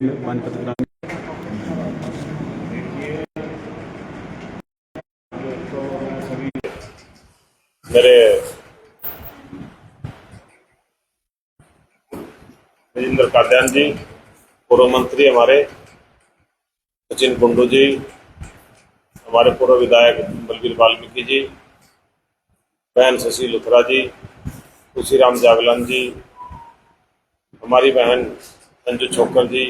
मानपत्र मेरे राजेंद्र कादयान जी, पूर्व मंत्री हमारे सचिन कुंडू जी, हमारे पूर्व विधायक बलबीर वाल्मीकि जी, बहन शशि लुथरा जी, तुलसीराम जागलान जी, हमारी बहन अंजू छोकर जी,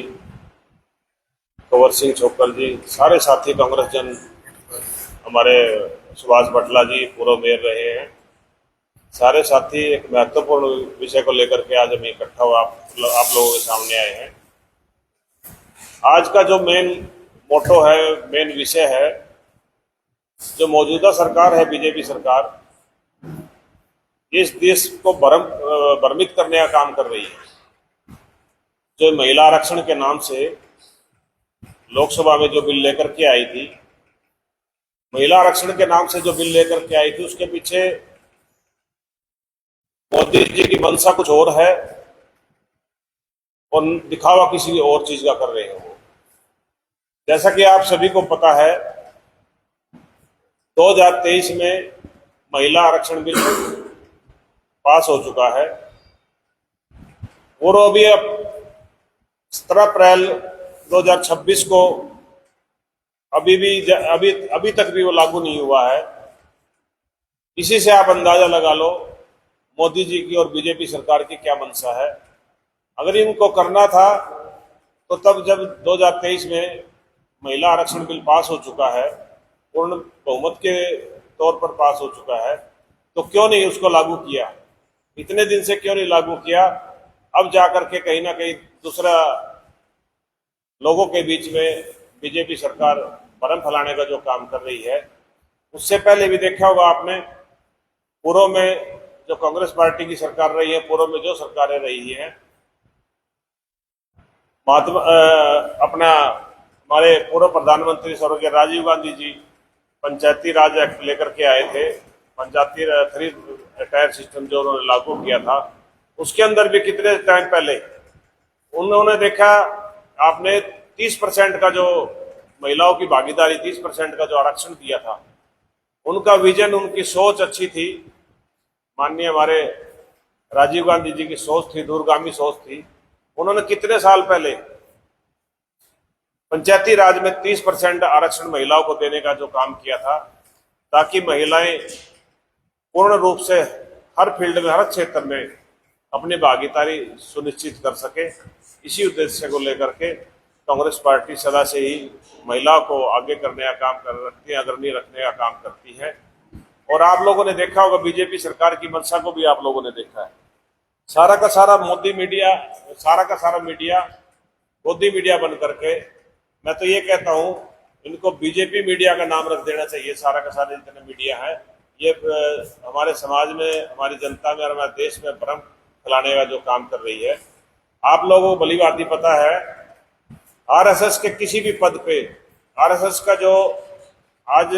कंवर सिंह छोकर जी, सारे साथी कांग्रेस जन, हमारे सुभाष बटला जी पूर्व मेयर रहे हैं, सारे साथी एक महत्वपूर्ण विषय को लेकर के आज हम इकट्ठा हुआ आप लोगों के सामने आए हैं। आज का जो मेन मोटो है, मेन विषय है, जो मौजूदा सरकार है बीजेपी सरकार, इस देश को भ्रमित करने का काम कर रही है। जो महिला आरक्षण के नाम से लोकसभा में जो बिल लेकर के आई थी, महिला आरक्षण के नाम से जो बिल लेकर के आई थी, उसके पीछे मोदी जी की मंशा कुछ और है और दिखावा किसी और चीज का कर रहे हैं वो। जैसा कि आप सभी को पता है, 2023 में महिला आरक्षण बिल पास हो चुका है और अभी अब 17 अप्रैल 2026 को अभी तक भी वो लागू नहीं हुआ है। इसी से आप अंदाजा लगा लो मोदी जी की और बीजेपी सरकार की क्या मंशा है। अगर इनको करना था तो तब जब 2023 में महिला आरक्षण बिल पास हो चुका है, पूर्ण बहुमत के तौर पर पास हो चुका है, तो क्यों नहीं उसको लागू किया? इतने दिन से क्यों नहीं लागू किया? अब जाकर के कहीं ना कहीं दूसरा लोगों के बीच में बीजेपी सरकार भ्रम फैलाने का जो काम कर रही है। उससे पहले भी देखा होगा आपने, पूर्व में जो कांग्रेस पार्टी की सरकार रही है, पूर्व में जो सरकारें रही हैं, अपना हमारे पूर्व प्रधानमंत्री स्वर्गीय राजीव गांधी जी पंचायती राज एक्ट लेकर के आए थे, पंचायती 3 टायर सिस्टम जो उन्होंने लागू किया था। उसके अंदर भी कितने टाइम पहले उन्होंने देखा, आपने 30% का जो महिलाओं की भागीदारी, 30% का जो आरक्षण दिया था, उनका विजन, उनकी सोच अच्छी थी। माननीय हमारे राजीव गांधी जी की सोच थी, दूरगामी सोच थी। उन्होंने कितने साल पहले पंचायती राज में 30% आरक्षण महिलाओं को देने का जो काम किया था, ताकि महिलाएं पूर्ण रूप से हर फील्ड में, हर क्षेत्र में अपनी भागीदारी सुनिश्चित कर सके। इसी उद्देश्य को लेकर के कांग्रेस पार्टी सदा से ही महिलाओं को आगे करने का काम कर रखती है, अग्रणी रखने का काम करती है। और आप लोगों ने देखा होगा, बीजेपी सरकार की मंशा को भी आप लोगों ने देखा है। सारा का सारा मोदी मीडिया, सारा का सारा मीडिया मोदी मीडिया बन करके, मैं तो ये कहता हूं इनको बीजेपी मीडिया का नाम रख देना चाहिए। सारा का सारा जितने मीडिया है, ये हमारे समाज में, हमारी जनता में और हमारे देश में भ्रम फैलाने का जो काम कर रही है। आप लोगों को भली भांति पता है, आरएसएस के किसी भी पद पे, आरएसएस का जो आज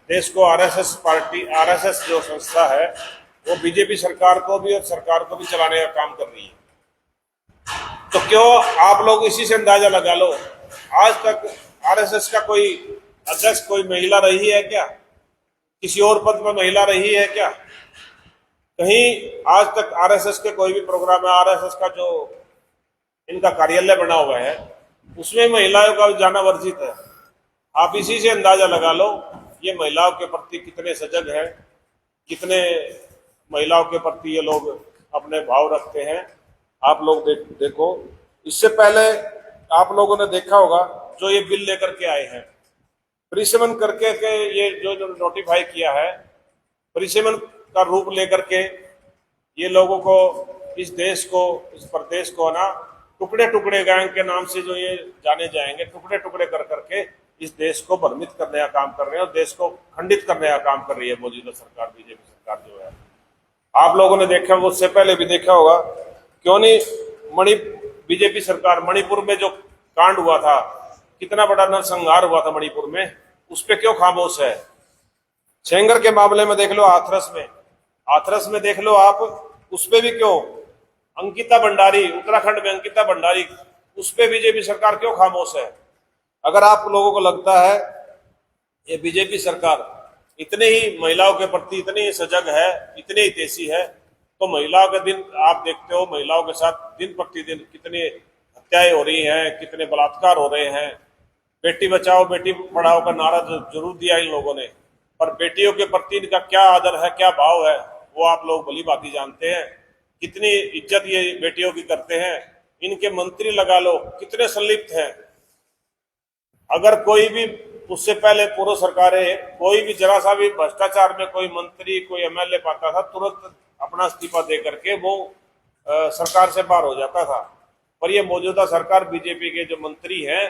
देश को आरएसएस पार्टी, आरएसएस जो संस्था है, वो बीजेपी सरकार को भी और सरकार को भी चलाने का काम कर रही है। तो क्यों आप लोग इसी से अंदाजा लगा लो, आज तक आरएसएस का कोई अध्यक्ष, कोई महिला रही है क्या? किसी और पद पर महिला रही है क्या? कहीं आज तक आरएसएस के कोई भी प्रोग्राम है, आरएसएस का जो इनका कार्यालय बना हुआ है, उसमें महिलाओं का जाना वर्जित है। आप इसी से अंदाजा लगा लो ये महिलाओं के प्रति कितने सजग हैं, कितने महिलाओं के प्रति ये लोग अपने भाव रखते हैं। आप लोग देखो, इससे पहले आप लोगों ने देखा होगा, जो ये बिल लेकर के आए हैं, परिसीमन करके के ये जो नोटिफाई किया है, परिसीमन का रूप लेकर के ये लोगों को, इस देश को, इस प्रदेश को ना टुकड़े टुकड़े गैंग के नाम से जो ये जाने जाएंगे, टुकड़े टुकड़े कर करके इस देश को भ्रमित करने का काम कर रहे हैं और देश को खंडित करने का काम कर रही है मौजूदा सरकार, बीजेपी सरकार जो है। आप लोगों ने देखा, उससे पहले भी देखा होगा, क्यों नहीं बीजेपी सरकार मणिपुर में जो कांड हुआ था, कितना बड़ा नरसंहार हुआ था मणिपुर में, उस पर क्यों खामोश है? सेंगर के मामले में देख लो, हाथरस में देख लो आप, उस पर भी क्यों? अंकिता भंडारी, उत्तराखंड में अंकिता भंडारी, उस पे बीजेपी सरकार क्यों खामोश है? अगर आप लोगों को लगता है ये बीजेपी सरकार इतने ही महिलाओं के प्रति इतनी ही सजग है, इतनी हितैषी है, तो महिलाओं के दिन आप देखते हो, महिलाओं के साथ दिन प्रतिदिन कितनी हत्याएं हो रही हैं, कितने बलात्कार हो रहे हैं। बेटी बचाओ बेटी पढ़ाओ का नारा जरूर दिया इन लोगों ने, पर बेटियों के प्रति इनका क्या आदर है, क्या भाव है, वो आप लोग भली भांति जानते हैं। कितनी इज्जत ये बेटियों की करते हैं। इनके मंत्री लगा लो कितने संलिप्त हैं। अगर कोई भी उससे पहले पूर्व सरकारें कोई भी जरा सा भी भ्रष्टाचार में कोई मंत्री कोई एमएलए पाता था, तुरंत अपना इस्तीफा दे करके वो सरकार से बाहर हो जाता था। पर ये मौजूदा सरकार बीजेपी के जो मंत्री हैं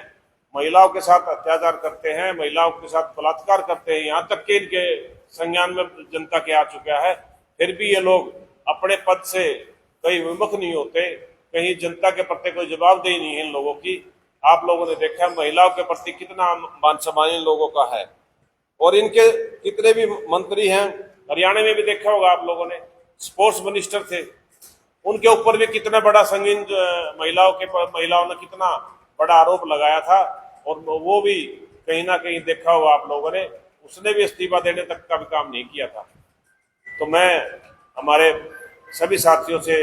महिलाओं के साथ अत्याचार करते हैं, महिलाओं के साथ बलात्कार करते हैं, यहाँ तक कि इनके संज्ञान में जनता के आ चुका है। फिर भी ये लोग अपने पद से कहीं विमुख नहीं होते, कहीं जनता के प्रति कोई जवाबदेही नहीं है इन लोगों की। आप लोगों ने देखा महिलाओं के प्रति कितना मान सम्मान इन लोगों का है। और इनके कितने भी मंत्री हैं, हरियाणा में भी देखा होगा आप लोगों ने, स्पोर्ट्स मिनिस्टर थे, उनके ऊपर भी कितना बड़ा संगीन महिलाओं ने कितना बड़ा आरोप लगाया था। और वो भी कहीं ना कहीं देखा होगा आप लोगों ने, उसने भी इस्तीफा देने तक का भी काम नहीं किया था। तो मैं हमारे सभी साथियों से,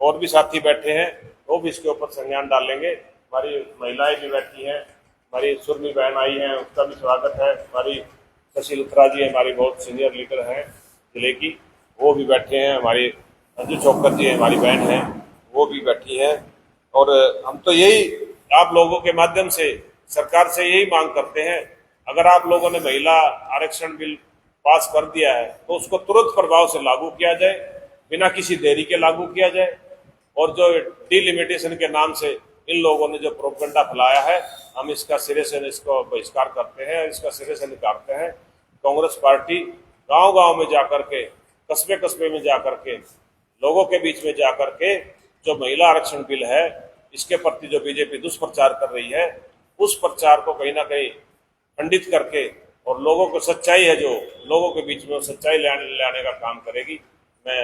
और भी साथी बैठे हैं वो भी इसके ऊपर संज्ञान डालेंगे। हमारी महिलाएं भी बैठी हैं, हमारी सुरमी बहन आई हैं, उसका भी स्वागत है। हमारी शशि लुथरा जी हमारी बहुत सीनियर लीडर हैं जिले की, वो भी बैठे हैं। हमारी अंजू चौकर जी हमारी बहन हैं, वो भी बैठी हैं। और हम तो यही आप लोगों के माध्यम से सरकार से यही मांग करते हैं, अगर आप लोगों ने महिला आरक्षण बिल पास कर दिया है तो उसको तुरंत प्रभाव से लागू किया जाए, बिना किसी देरी के लागू किया जाए। और जो डिलिमिटेशन के नाम से इन लोगों ने जो प्रोपगंडा फैलाया है, हम इसका सिरे से इसको बहिष्कार करते हैं, इसका सिरे से निकालते हैं। कांग्रेस पार्टी गांव-गांव में जाकर के, कस्बे-कस्बे में जाकर के, लोगों के बीच में जाकर के जो महिला आरक्षण बिल है इसके प्रति जो बीजेपी दुष्प्रचार कर रही है, उस प्रचार को कहीं ना कहीं खंडित करके और लोगों को सच्चाई है जो लोगों के बीच में सच्चाई लाने का काम करेगी। मैं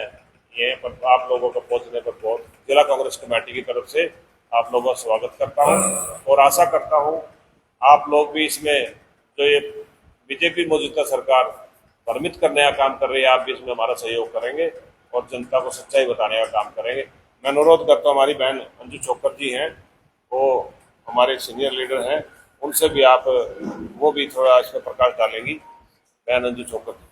ये पर आप लोगों को पहुंचने पर बहुत जिला कांग्रेस कमेटी की तरफ से आप लोगों का स्वागत करता हूं और आशा करता हूं आप लोग भी इसमें जो ये बीजेपी मौजूदा सरकार भ्रमित करने का काम कर रही है, आप भी इसमें हमारा सहयोग करेंगे और जनता को सच्चाई बताने का काम करेंगे। मैं अनुरोध करता हूँ, हमारी बहन अंजू चौकर जी हैं, वो हमारे सीनियर लीडर हैं, उनसे भी आप वो भी थोड़ा इस पर प्रकाश डालेंगी। बहन अंजू चौकर।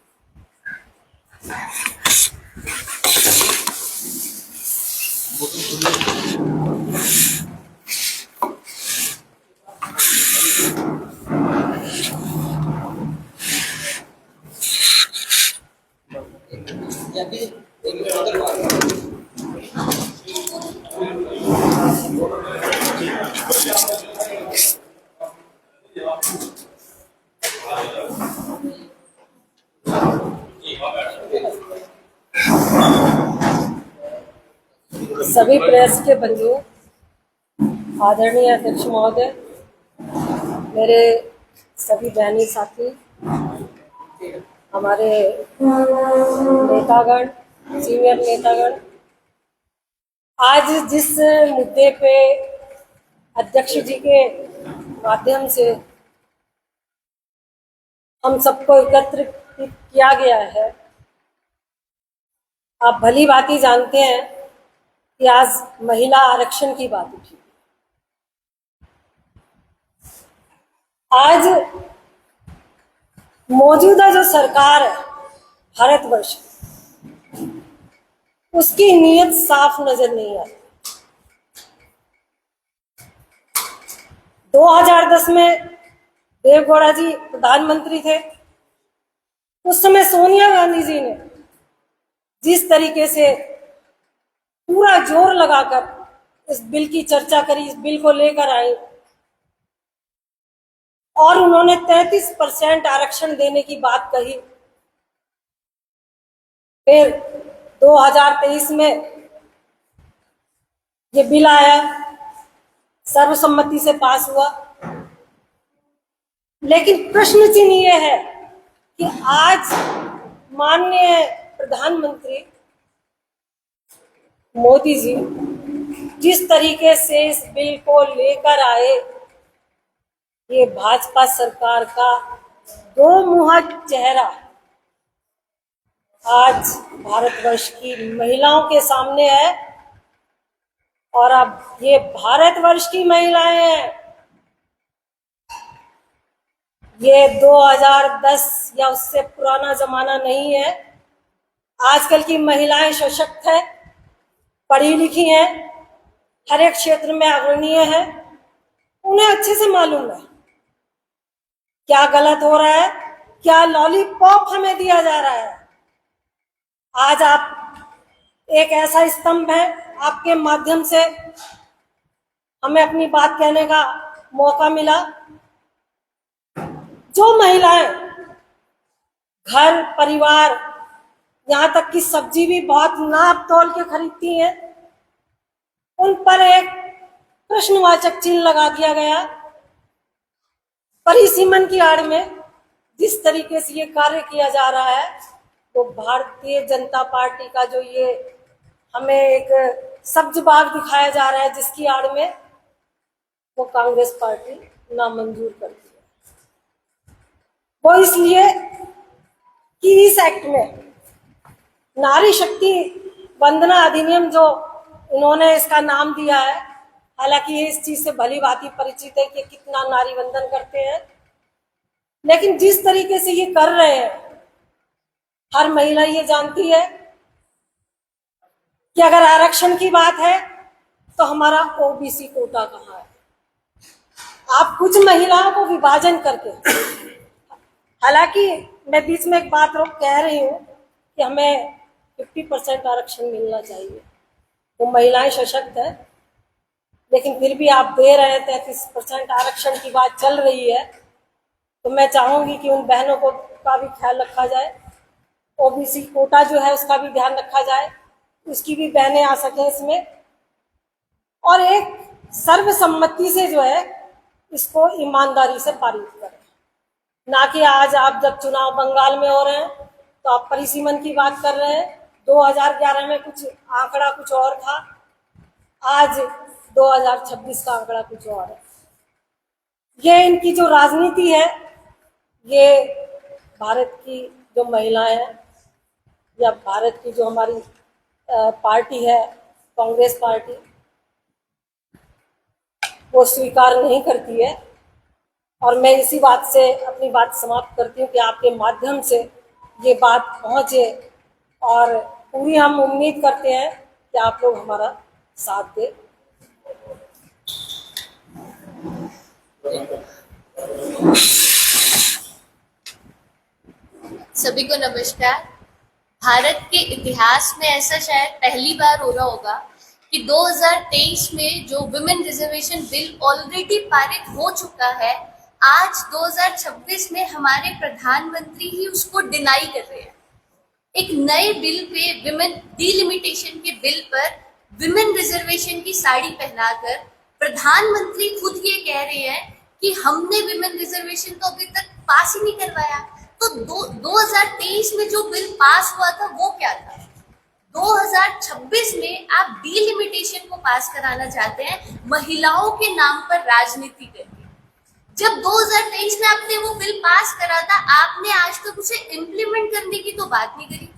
सभी प्रेस के बंधु, आदरणीय अध्यक्ष महोदय, मेरे सभी बहनी साथी, हमारे नेतागण, सीनियर नेतागण, आज जिस मुद्दे पे अध्यक्ष जी के माध्यम से हम सबको एकत्र किया गया है, आप भली भांति जानते हैं कि आज महिला आरक्षण की बात उठी। आज मौजूदा जो सरकार है भारतवर्ष, उसकी नीयत साफ नजर नहीं आती। 2010 में देवगौड़ा जी प्रधानमंत्री थे, उस समय सोनिया गांधी जी ने जिस तरीके से पूरा जोर लगाकर इस बिल की चर्चा करी, इस बिल को लेकर आई और उन्होंने 33% आरक्षण देने की बात कही। फिर 2023 में ये बिल आया, सर्वसम्मति से पास हुआ। लेकिन प्रश्न चिन्ह ये है कि आज माननीय प्रधानमंत्री मोदी जी जिस तरीके से इस बिल को लेकर आए, ये भाजपा सरकार का दो मुहा चेहरा आज भारतवर्ष की महिलाओं के सामने है। और अब ये भारतवर्ष की महिलाएं हैं, ये 2010 या उससे पुराना जमाना नहीं है। आजकल की महिलाएं सशक्त है, पढ़ी लिखी हैं, हर एक क्षेत्र में अग्रणीय है। उन्हें अच्छे से मालूम है क्या गलत हो रहा है, क्या लॉलीपॉप हमें दिया जा रहा है। आज आप एक ऐसा स्तंभ है, आपके माध्यम से हमें अपनी बात कहने का मौका मिला। जो महिलाएं घर परिवार यहाँ तक कि सब्जी भी बहुत नाप तोल के खरीदती हैं, उन पर एक प्रश्नवाचक चिन्ह लगा दिया गया। परिसीमन की आड़ में जिस तरीके से ये कार्य किया जा रहा है, तो भारतीय जनता पार्टी का जो ये हमें एक सब्ज बाग दिखाया जा रहा है, जिसकी आड़ में वो कांग्रेस पार्टी नामंजूर करती है। वो इसलिए कि इस एक्ट में नारी शक्ति वंदना अधिनियम, जो इन्होंने इसका नाम दिया है, हालांकि ये इस चीज से भली भांति परिचित है कि कितना नारी वंदन करते हैं, लेकिन जिस तरीके से ये कर रहे हैं, हर महिला ये जानती है कि अगर आरक्षण की बात है तो हमारा ओबीसी कोटा कहाँ है। आप कुछ महिलाओं को विभाजन करके, हालांकि मैं बीच में एक बात कह रही हूँ कि हमें 50% आरक्षण मिलना चाहिए, वो महिलाएं सशक्त है, लेकिन फिर भी आप दे रहे हैं। 33% आरक्षण की बात चल रही है, तो मैं चाहूंगी कि उन बहनों को का भी ख्याल रखा जाए। ओबीसी कोटा जो है उसका भी ध्यान रखा जाए, उसकी भी बहनें आ सकें इसमें, और एक सर्वसम्मति से जो है इसको ईमानदारी से पारित करें। ना कि आज आप जब चुनाव बंगाल में हो रहे हैं तो आप परिसीमन की बात कर रहे हैं। 2011 में कुछ आंकड़ा कुछ और था, आज 2026 का आंकड़ा कुछ और है। ये इनकी जो राजनीति है, ये भारत की जो महिलाएं हैं या भारत की जो हमारी पार्टी है कांग्रेस पार्टी, वो स्वीकार नहीं करती है। और मैं इसी बात से अपनी बात समाप्त करती हूँ कि आपके माध्यम से ये बात पहुँचे, और पूरी हम उम्मीद करते हैं कि आप लोग हमारा साथ दें। सभी को नमस्कार। भारत के इतिहास में ऐसा शायद पहली बार हो रहा होगा कि 2023 में जो विमेन रिजर्वेशन बिल ऑलरेडी पारित हो चुका है, आज 2026 में हमारे प्रधानमंत्री ही उसको डिनाई कर रहे हैं। एक नए बिल पे, विमेन डिलिमिटेशन के बिल पर विमेन रिजर्वेशन की साड़ी पहनाकर प्रधानमंत्री खुद ये कह रहे हैं कि हमने विमेन रिजर्वेशन तो अभी तक पास ही नहीं करवाया। तो 2023 में जो बिल पास हुआ था वो क्या था? 2026 में आप डिलिमिटेशन को पास कराना चाहते हैं महिलाओं के नाम पर राजनीति करके। जब 2023 में आपने वो बिल पास करा था, आपने आज तक उसे इम्प्लीमेंट करने की तो बात नहीं करी।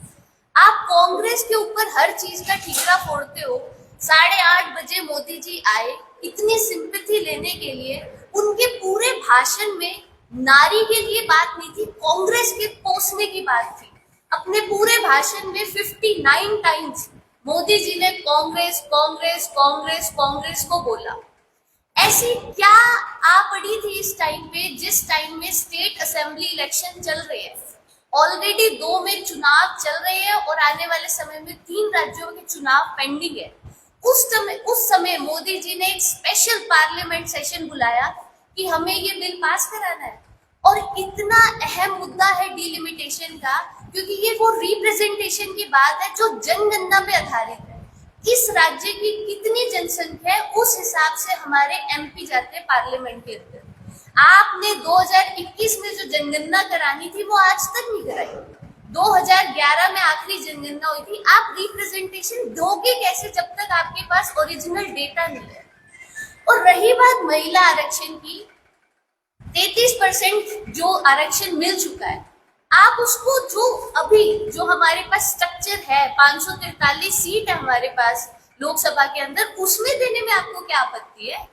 आप कांग्रेस के ऊपर हर चीज का ठीकरा फोड़ते हो। 8:30 बजे मोदी जी आए इतनी सिंपैथी लेने के लिए, उनके पूरे भाषण में नारी के लिए बात नहीं थी, कांग्रेस के कोसने की बात थी। अपने पूरे भाषण में 59 टाइम्स मोदी जी ने कांग्रेस कांग्रेस कांग्रेस कांग्रेस को बोला। ऐसी क्या आ पड़ी थी इस टाइम पे, जिस टाइम में स्टेट असेंबली इलेक्शन चल रहे हैं, ऑलरेडी 2 में चुनाव चल रहे हैं और आने वाले समय में 3 राज्यों के चुनाव पेंडिंग है। उस समय मोदी जी ने एक स्पेशल पार्लियामेंट सेशन बुलाया कि हमें ये बिल पास कराना है। और इतना अहम मुद्दा है डिलिमिटेशन का, क्योंकि ये वो रिप्रेजेंटेशन की बात है जो जनगणना पे आधारित है। इस राज्य की कितनी जनसंख्या है, उस हिसाब से हमारे एमपी जाते हैं पार्लियामेंट के अंदर। आपने 2021 में जो जनगणना करानी थी वो आज तक नहीं कराई। 2011 में आखिरी जनगणना हुई थी। आप रिप्रेजेंटेशन दोगे कैसे जब तक आपके पास ओरिजिनल डेटा नहीं है? और रही बात महिला आरक्षण की, 33% जो आरक्षण मिल चुका है, आप उसको जो हमारे पास स्ट्रक्चर है, 543 सीट है हमारे पास लोकसभा के अंदर, उसमें देने में आपको क्या आपत्ति है?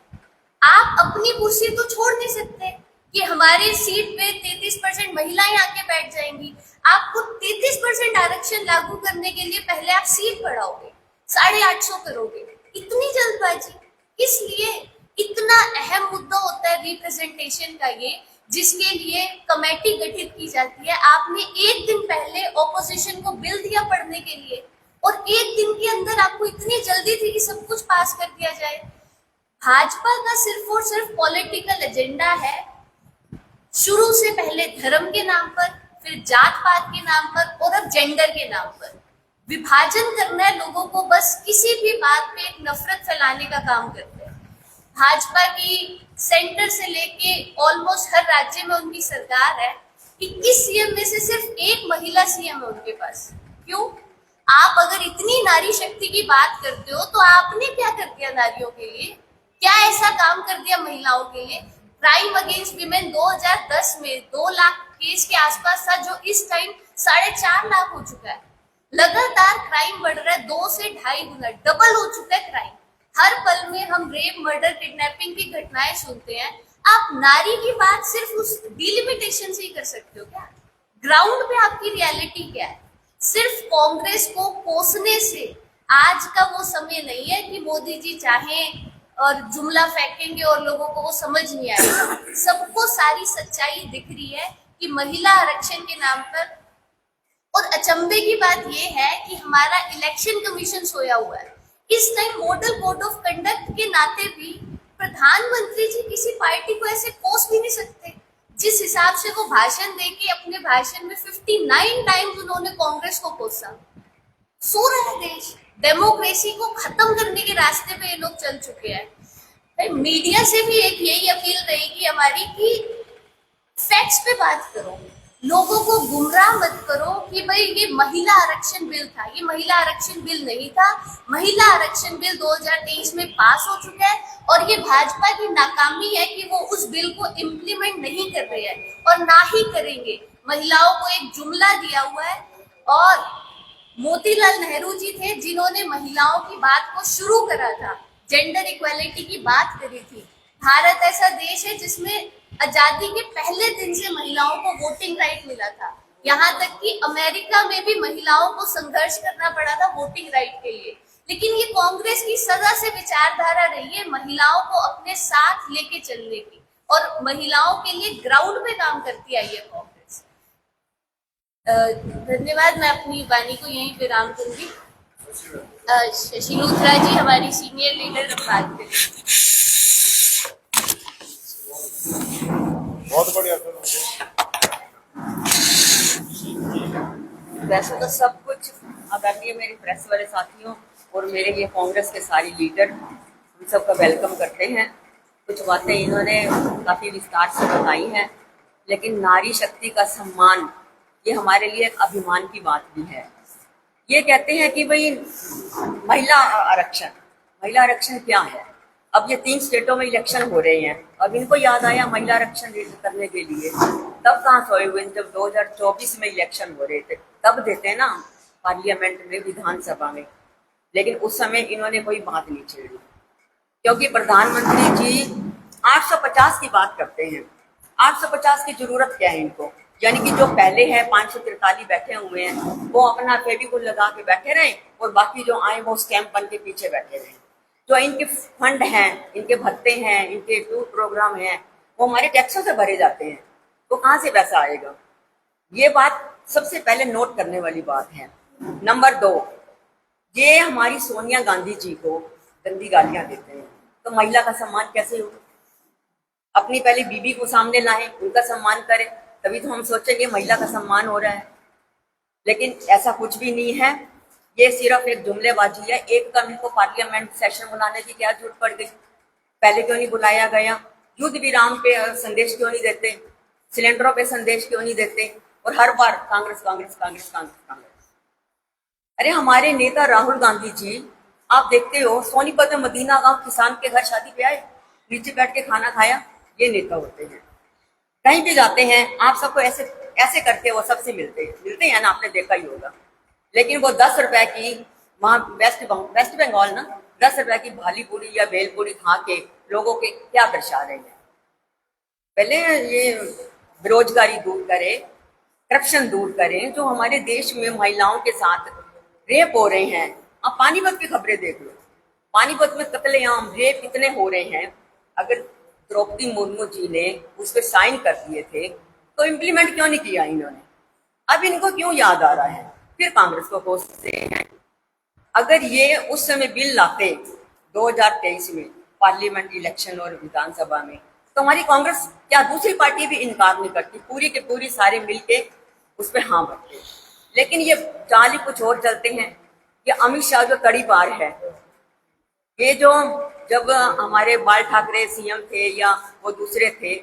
आप अपनी कुर्सी तो छोड़ नहीं सकते कि हमारी सीट पे 33% महिलाएं आके बैठ जाएंगी। आपको 33% आरक्षण लागू करने के लिए पहले आप सीट बढ़ाओगे, 850 करोगे। इतनी जल्दबाजी किस लिए? इतना अहम मुद्दा होता है रिप्रेजेंटेशन का ये, जिसके लिए कमेटी गठित की जाती है। आपने एक दिन पहले ऑपोजिशन को बिल दिया पढ़ने के लिए, और एक दिन के अंदर आपको इतनी जल्दी थी कि सब कुछ पास कर दिया जाए। भाजपा का सिर्फ और सिर्फ पॉलिटिकल एजेंडा है, शुरू से पहले धर्म के नाम पर, फिर जात पात के नाम पर, और अब जेंडर के नाम पर विभाजन करना है लोगों को। बस किसी भी बात पे एक नफरत फैलाने का काम करते हैं। भाजपा की सेंटर से लेके ऑलमोस्ट हर राज्य में उनकी सरकार है। 21 सीएम में से सिर्फ एक महिला सीएम है उनके पास। क्यों? आप अगर इतनी नारी शक्ति की बात करते हो तो आपने क्या कर दिया नारियों के लिए? क्या ऐसा काम कर दिया महिलाओं के लिए? क्राइम अगेंस्ट विमेन 2010 में 2 लाख केस के आसपास था, जो इस टाइम 4.5 लाख हो चुका है। लगातार क्राइम बढ़ रहा है, 2 से 2.5 गुना डबल हो चुका है क्राइम। हर पल में हम रेप, मर्डर, किडनैपिंग की घटनाएं सुनते हैं। आप नारी की बात सिर्फ उस डिलिमिटेशन से ही कर सकते हो क्या? ग्राउंड पे आपकी रियलिटी क्या है? सिर्फ कांग्रेस को कोसने से आज का वो समय नहीं है कि मोदी जी चाहें और जुमला फेंकेंगे और लोगों को वो समझ नहीं आएगा। सबको सारी सच्चाई दिख रही है कि महिला आरक्षण के नाम पर। और अचंभे की बात ये है कि हमारा इलेक्शन कमीशन सोया हुआ है। इस time model code of conduct के नाते भी प्रधानमंत्री जी किसी पार्टी को ऐसे कोस भी नहीं सकते। जिस हिसाब से वो भाषण देके अपने भाषण में 59 टाइम्स उन्होंने कांग्रेस को कोसा। सो रहा है देश। डेमोक्रेसी को खत्म करने के रास्ते पे ये लोग चल चुके हैं। भाई मीडिया से भी एक यही अपील रहेगी हमारी कि फैक्ट्स पे बात करो, लोगों को गुमराह मत करो कि भाई ये महिला आरक्षण बिल था। ये महिला आरक्षण बिल नहीं था। महिला आरक्षण बिल 2023 में पास हो चुका है, और ये भाजपा की नाकामी है कि वो उस बिल को इम्प्लीमेंट नहीं कर रहे हैं और ना ही करेंगे। महिलाओं को एक जुमला दिया हुआ है, और मोतीलाल नेहरू जी थे जिन्होंने महिलाओं की बात को शुरू करा था, जेंडर इक्वालिटी की बात करी थी। भारत ऐसा देश है जिसमें आजादी के पहले दिन से महिलाओं को वोटिंग राइट मिला था। यहाँ तक कि अमेरिका में भी महिलाओं को संघर्ष करना पड़ा था वोटिंग राइट के लिए। लेकिन ये कांग्रेस की सदा से विचारधारा रही है महिलाओं को अपने साथ लेके चलने की, और महिलाओं के लिए ग्राउंड पे काम करती आई है कांग्रेस। धन्यवाद। मैं अपनी वाणी को यहीं विराम दूंगी। शशि लूथरा जी हमारी सीनियर लीडर बात करेंगी। बहुत बढ़िया सर। वैसे तो सब कुछ आदरणीय मेरे प्रेस वाले साथियों और मेरे ये कांग्रेस के सारे लीडर हम सबका वेलकम करते हैं। कुछ बातें इन्होंने काफ़ी विस्तार से बताई हैं, लेकिन नारी शक्ति का सम्मान ये हमारे लिए एक अभिमान की बात भी है। ये कहते हैं कि भाई महिला आरक्षण क्या है? अब ये 3 स्टेटों में इलेक्शन हो रहे हैं, अब इनको याद आया महिला आरक्षण करने के लिए। तब कहाँ सोए हुए? जब 2024 में इलेक्शन हो रहे थे तब देते हैं ना पार्लियामेंट में, विधानसभा में। लेकिन उस समय इन्होंने कोई बात नहीं छेड़ी, क्योंकि प्रधानमंत्री जी 850 की बात करते हैं। 850 की जरूरत क्या है इनको? यानी कि जो पहले है 543 बैठे हुए हैं वो अपना फेविकोल लगा के बैठे रहे, और बाकी जो आए वो स्टैंप बन के पीछे बैठे रहे। जो इनके फंड हैं, इनके भत्ते हैं, इनके टूर प्रोग्राम हैं, वो हमारे टैक्सों से भरे जाते हैं, तो कहाँ से पैसा आएगा? ये बात सबसे पहले नोट करने वाली बात है। नंबर 2, ये हमारी सोनिया गांधी जी को गंदी गालियां देते हैं, तो महिला का सम्मान कैसे होगा? अपनी पहले बीबी को सामने लाएं, उनका सम्मान करें, तभी तो हम सोचेंगे महिला का सम्मान हो रहा है। लेकिन ऐसा कुछ भी नहीं है, ये सिर्फ एक जुमलेबाजी है। एकदम इनको पार्लियामेंट सेशन बुलाने की क्या जरूरत पड़ गई? पहले क्यों नहीं बुलाया गया? युद्ध विराम पे संदेश क्यों नहीं देते? सिलेंडरों पे संदेश क्यों नहीं देते? और हर बार कांग्रेस कांग्रेस कांग्रेस कांग्रेस कांग्रेस। अरे हमारे नेता राहुल गांधी जी, आप देखते हो सोनीपत में मदीना गांव किसान के घर शादी पे आए, नीचे बैठ के खाना खाया। ये नेता होते हैं। कहीं भी जाते हैं आप सबको ऐसे ऐसे करके वो सबसे मिलते हैं ना, आपने देखा ही होगा। लेकिन वो 10 रुपए की वहाँ वेस्ट बंगाल ना 10 रुपए की भाली पूरी या भेलपूरी खा के लोगों के क्या दर्शा रहे हैं। पहले ये बेरोजगारी दूर करें, करप्शन दूर करें। जो हमारे देश में महिलाओं के साथ रेप हो रहे हैं, आप पानीपत की खबरें देख लो। पानीपत में कत्लेआम रेप कितने हो रहे हैं। अगर द्रौपदी मुर्मू जी ने उस पर साइन कर दिए थे तो इम्प्लीमेंट क्यों नहीं किया इन्होंने? अब इनको क्यों याद आ रहा है? फिर कांग्रेस को कोसते हैं। अगर ये उस समय बिल लाते 2023 में पार्लियामेंट इलेक्शन और विधानसभा में, तो हमारी कांग्रेस क्या दूसरी पार्टी भी इनकार नहीं करती, पूरी के पूरी सारे मिलके उस पर हाँ भरते। लेकिन ये चाल ही कुछ और चलते हैं। ये अमित शाह जो तड़ी पार है, ये जो जब हमारे बाल ठाकरे सीएम थे या वो दूसरे थे,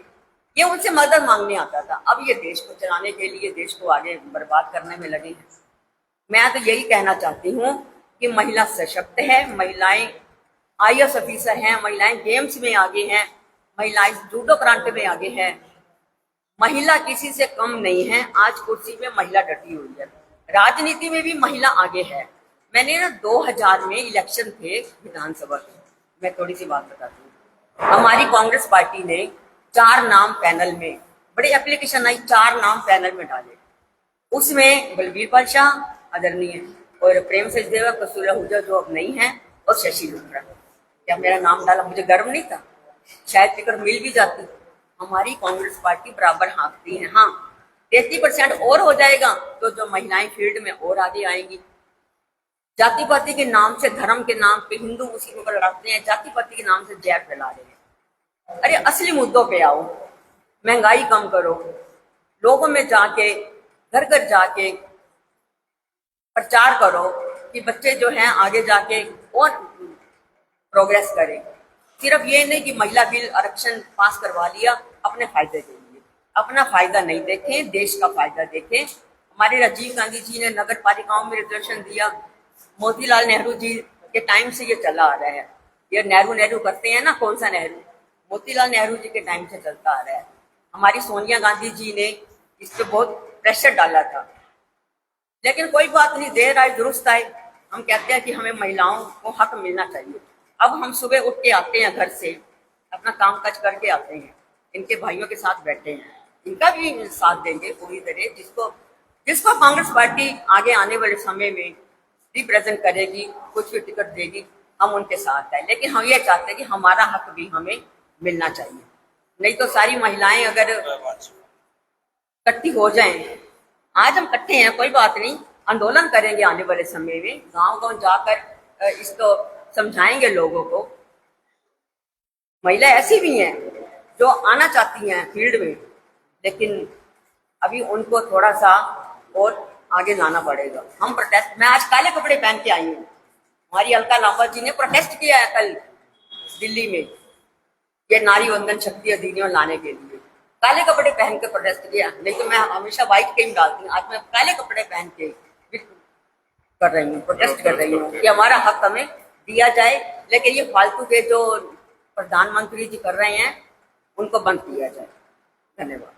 ये उनसे मदद मांगने आता था। अब ये देश को चलाने के लिए, देश को आगे बर्बाद करने में लगे हैं। मैं तो यही कहना चाहती हूँ कि महिला सशक्त है, महिलाएं IAS ऑफिसर हैं, महिलाएं गेम्स में आगे हैं, महिलाएं जूडो कराटे में आगे हैं। महिला किसी से कम नहीं है। आज कुर्सी में महिला डटी हुई है। राजनीति में भी महिला आगे है। मैंने ना 2000 में इलेक्शन थे विधानसभा के, मैं थोड़ी सी बात बताती हूँ। हमारी कांग्रेस पार्टी ने 4 नाम पैनल में, बड़ी एप्लीकेशन आई, 4 नाम पैनल में डाले। उसमें बलबीर पाल शाह आदरणीय और प्रेम सचदेवा, कस्तूरबा आहूजा जो अब नहीं है, और शशि लूथरा। क्या मेरा नाम डाला? मुझे गर्व नहीं था? शायद टिकट मिल भी जाती। हमारी कांग्रेस पार्टी बराबर हाँकती है। हाँ, 33% और हो जाएगा तो जो महिलाएं फील्ड में और आगे आएंगी। जाति पाति के नाम से, धर्म के नाम पे हिंदू मुस्लिम को लड़ाते हैं, जाति पाति के नाम से जहर फैला रहे हैं। अरे असली मुद्दों पे आओ, महंगाई कम करो, लोगों में जाके घर घर जाके प्रचार करो कि बच्चे जो हैं आगे जाके और प्रोग्रेस करें। सिर्फ ये नहीं कि महिला बिल आरक्षण पास करवा लिया अपने फायदे के लिए। अपना फायदा नहीं देखें, देश का फायदा देखें। हमारे राजीव गांधी जी ने नगर पालिकाओं में रिजर्वेशन दिया। मोतीलाल नेहरू जी के टाइम से ये चला आ रहा है। ये नेहरू करते हैं ना, कौन सा नेहरू? मोतीलाल नेहरू जी के टाइम से चलता आ रहा है। हमारी सोनिया गांधी जी ने इस पे बहुत प्रेशर डाला था, लेकिन कोई बात नहीं, देर आए दुरुस्त आए। हम कहते हैं कि हमें महिलाओं को हक मिलना चाहिए। अब हम सुबह उठ के आते हैं घर से, अपना काम काज करके आते हैं, इनके भाइयों के साथ बैठे हैं, इनका भी साथ देंगे पूरी तरह। जिसको कांग्रेस पार्टी आगे आने वाले समय में रिप्रेजेंट करेगी, कुछ भी टिकट देगी, हम उनके साथ हैं। लेकिन हम ये चाहते हैं कि हमारा हक भी हमें मिलना चाहिए। नहीं तो सारी महिलाएं अगर इकट्ठी हो जाएं, आज हम इकट्ठे हैं, कोई बात नहीं, आंदोलन करेंगे आने वाले समय में, गांव गांव जाकर इसको समझाएंगे लोगों को। महिला ऐसी भी हैं जो आना चाहती हैं फील्ड में, लेकिन अभी उनको थोड़ा सा और आगे जाना पड़ेगा। हम प्रोटेस्ट, मैं आज काले कपड़े पहन के आई हूँ। हमारी अलका लांबा जी ने प्रोटेस्ट किया है कल दिल्ली में, ये नारी वंदन शक्ति अधिनियम लाने के लिए काले कपड़े पहन के प्रोटेस्ट किया। नहीं तो मैं हमेशा व्हाइट के ही डालती हूँ, आज मैं काले कपड़े पहन के कर रही हूँ, प्रोटेस्ट कर रही हूँ कि हमारा हक हमें दिया जाए। लेकिन ये फालतू के जो प्रधानमंत्री जी कर रहे हैं उनको बंद किया जाए। धन्यवाद।